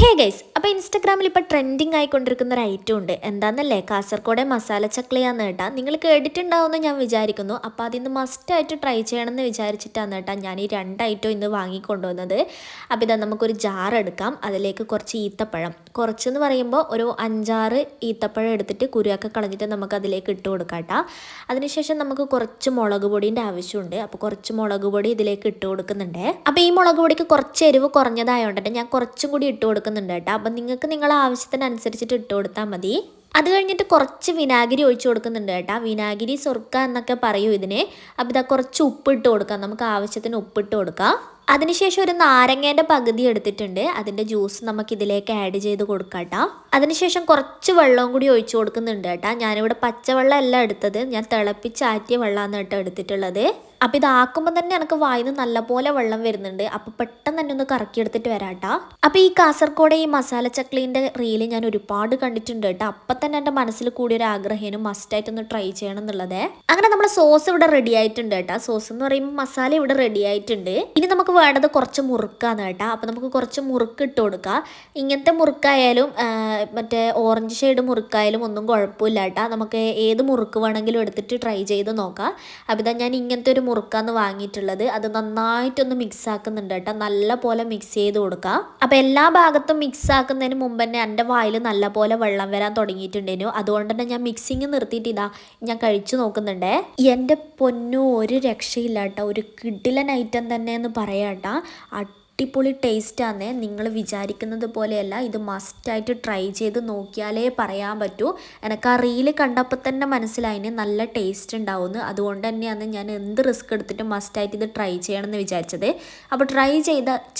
Hey guys, അപ്പോൾ ഇൻസ്റ്റാഗ്രാമിൽ ഇപ്പോൾ ട്രെൻഡിങ് ആയിക്കൊണ്ടിരിക്കുന്ന ഒരു ഐറ്റം ഉണ്ട്. എന്താണെന്നല്ലേ, കാസർഗോഡ് മസാല ചക്ലിയാന്ന് കേട്ടാ. നിങ്ങൾ കേട്ടിട്ടുണ്ടാവുമെന്ന് ഞാൻ വിചാരിക്കുന്നു. അപ്പോൾ അതിന്ന് മസ്റ്റായിട്ട് ട്രൈ ചെയ്യണമെന്ന് വിചാരിച്ചിട്ടാണ് കേട്ടാ ഞാൻ ഈ രണ്ട് ഐറ്റം ഇന്ന് വാങ്ങിക്കൊണ്ടുവന്നത്. അപ്പോൾ ഇതാ നമുക്കൊരു ജാർ എടുക്കാം. അതിലേക്ക് കുറച്ച് ഈത്തപ്പഴം, കുറച്ചെന്ന് പറയുമ്പോൾ ഒരു 5-6 ഈത്തപ്പഴം എടുത്തിട്ട് കുരുവൊക്കെ കളഞ്ഞിട്ട് നമുക്ക് അതിലേക്ക് ഇട്ട് കൊടുക്കാം കേട്ടോ. അതിനുശേഷം നമുക്ക് കുറച്ച് മുളക് പൊടീൻ്റെ ആവശ്യമുണ്ട്. അപ്പോൾ കുറച്ച് മുളക് പൊടി ഇതിലേക്ക് ഇട്ട് കൊടുക്കുന്നുണ്ട്. അപ്പോൾ ഈ മുളക് പൊടിക്ക് കുറച്ച് എരിവ് കുറഞ്ഞതായതുകൊണ്ട് ഞാൻ കുറച്ചും കൂടി ഇട്ട് കൊടുക്കുന്നുണ്ട് കേട്ടോ. അപ്പം നിങ്ങൾക്ക് നിങ്ങളെ ആവശ്യത്തിനനുസരിച്ചിട്ട് ഇട്ട് കൊടുത്താൽ മതി. അത് കഴിഞ്ഞിട്ട് കുറച്ച് വിനാഗിരി ഒഴിച്ച് കൊടുക്കുന്നുണ്ട് കേട്ടോ. വിനാഗിരി സൊർക്ക എന്നൊക്കെ പറയും ഇതിന്. അപ്പോൾ ഇതാ കുറച്ച് ഉപ്പിട്ട് കൊടുക്കാം, നമുക്ക് ആവശ്യത്തിന് ഉപ്പിട്ട് കൊടുക്കാം. അതിനുശേഷം ഒരു നാരങ്ങേൻ്റെ പകുതി എടുത്തിട്ടുണ്ട്, അതിൻ്റെ ജ്യൂസ് നമുക്ക് ഇതിലേക്ക് ആഡ് ചെയ്ത് കൊടുക്കാം കേട്ടോ. അതിനുശേഷം കുറച്ച് വെള്ളവും കൂടി ഒഴിച്ച് കൊടുക്കുന്നുണ്ട് കേട്ടോ. ഞാനിവിടെ പച്ചവെള്ളം അല്ല എടുത്തത്, ഞാൻ തിളപ്പിച്ചാറ്റിയ വെള്ളമാണ് കേട്ടോ എടുത്തിട്ടുള്ളത്. അപ്പോൾ ഇതാക്കുമ്പോൾ തന്നെ എനിക്ക് വായിന്ന് നല്ലപോലെ വെള്ളം വരുന്നുണ്ട്. അപ്പോൾ പെട്ടെന്ന് തന്നെ ഒന്ന് കറക്കി എടുത്തിട്ട് വരാം കേട്ടോ. അപ്പോൾ ഈ കാസർഗോഡ് ഈ മസാല ചക്ലീൻ്റെ റീല് ഞാൻ ഒരുപാട് കണ്ടിട്ടുണ്ട് കേട്ടോ. അപ്പം തന്നെ എൻ്റെ മനസ്സിൽ കൂടിയൊരു ആഗ്രഹേനും മസ്റ്റായിട്ടൊന്ന് ട്രൈ ചെയ്യണം എന്നുള്ളത്. അങ്ങനെ നമ്മുടെ സോസ് ഇവിടെ റെഡി ആയിട്ടുണ്ട് കേട്ടോ. സോസ് എന്ന് പറയുമ്പോൾ മസാല ഇവിടെ റെഡി ആയിട്ടുണ്ട്. ഇനി നമുക്ക് വേണ്ടത് കുറച്ച് മുറുക്കാണ് കേട്ടോ. അപ്പോൾ നമുക്ക് കുറച്ച് മുറുക്ക് ഇട്ട് കൊടുക്കാം. ഇങ്ങനത്തെ മുറുക്കായാലും മറ്റേ ഓറഞ്ച് ഷെയ്ഡ് മുറുക്കായാലും ഒന്നും കുഴപ്പമില്ല കേട്ടോ. നമുക്ക് ഏത് മുറുക്ക് വേണമെങ്കിലും എടുത്തിട്ട് ട്രൈ ചെയ്ത് നോക്കാം. അപ്പോൾ ഇതാ ഞാൻ ഇങ്ങനത്തെ ഒരു മുറുക്കാന്ന് വാങ്ങിയിട്ടുള്ളത്. അത് നന്നായിട്ടൊന്ന് മിക്സ് ആക്കുന്നുണ്ട് കേട്ടോ. നല്ല പോലെ മിക്സ് ചെയ്ത് കൊടുക്കാം. അപ്പോൾ എല്ലാ ഭാഗത്തും മിക്സ് ആക്കുന്നതിന് മുമ്പ് തന്നെ എൻ്റെ വായിൽ നല്ല പോലെ വെള്ളം വരാൻ തുടങ്ങിയിട്ടുണ്ടേനു. അതുകൊണ്ട് തന്നെ ഞാൻ മിക്സിങ് നിർത്തിയിട്ട് ഇതാ ഞാൻ കഴിച്ചു നോക്കുന്നുണ്ടേ. എൻ്റെ പൊന്നു, ഒരു രക്ഷയില്ല കേട്ടോ. ഒരു കിടിലൻ ഐറ്റം തന്നെ എന്ന് പറയാം കേട്ടോ. അടിപൊളി ടേസ്റ്റാണ്. നിങ്ങൾ വിചാരിക്കുന്നത് പോലെയല്ല, ഇത് മസ്റ്റായിട്ട് ട്രൈ ചെയ്ത് നോക്കിയാലേ പറയാൻ പറ്റൂ. എനിക്ക് ആ റീല് കണ്ടപ്പോൾ തന്നെ മനസ്സിലായിന് നല്ല ടേസ്റ്റ് ഉണ്ടാവുമെന്ന്. അതുകൊണ്ട് തന്നെയാണ് ഞാൻ എന്ത് റിസ്ക് എടുത്തിട്ട് മസ്റ്റായിട്ട് ഇത് ട്രൈ ചെയ്യണമെന്ന് വിചാരിച്ചത്. അപ്പോൾ ട്രൈ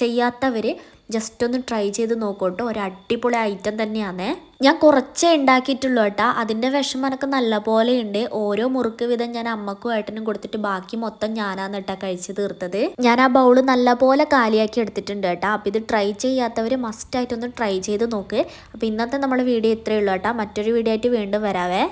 ചെയ്യാത്തവർ ജസ്റ്റ് ഒന്ന് ട്രൈ ചെയ്ത് നോക്കോട്ടോ. ഒരു അടിപൊളി ഐറ്റം തന്നെയാണ്. ഞാൻ കുറച്ചേ ഉണ്ടാക്കിയിട്ടുള്ളൂ കേട്ടോ. അതിൻ്റെ വിഷമം എനിക്ക് നല്ല പോലെ ഉണ്ട്. ഓരോ മുറുക്ക് വീതം ഞാൻ അമ്മക്കും ഏട്ടനും കൊടുത്തിട്ട് ബാക്കി മൊത്തം ഞാനാണ് കേട്ടോ കഴിച്ച് തീർത്തത്. ഞാൻ ആ ബൗള് നല്ല പോലെ കാലിയാക്കി എടുത്തിട്ടുണ്ട് കേട്ടോ. അപ്പോൾ ഇത് ട്രൈ ചെയ്യാത്തവർ മസ്റ്റായിട്ടൊന്ന് ട്രൈ ചെയ്ത് നോക്ക്. അപ്പോൾ ഇന്നത്തെ നമ്മുടെ വീഡിയോ ഇത്രയേ ഉള്ളൂ കേട്ടോ. മറ്റൊരു വീഡിയോ ആയിട്ട് വീണ്ടും വരാവേ.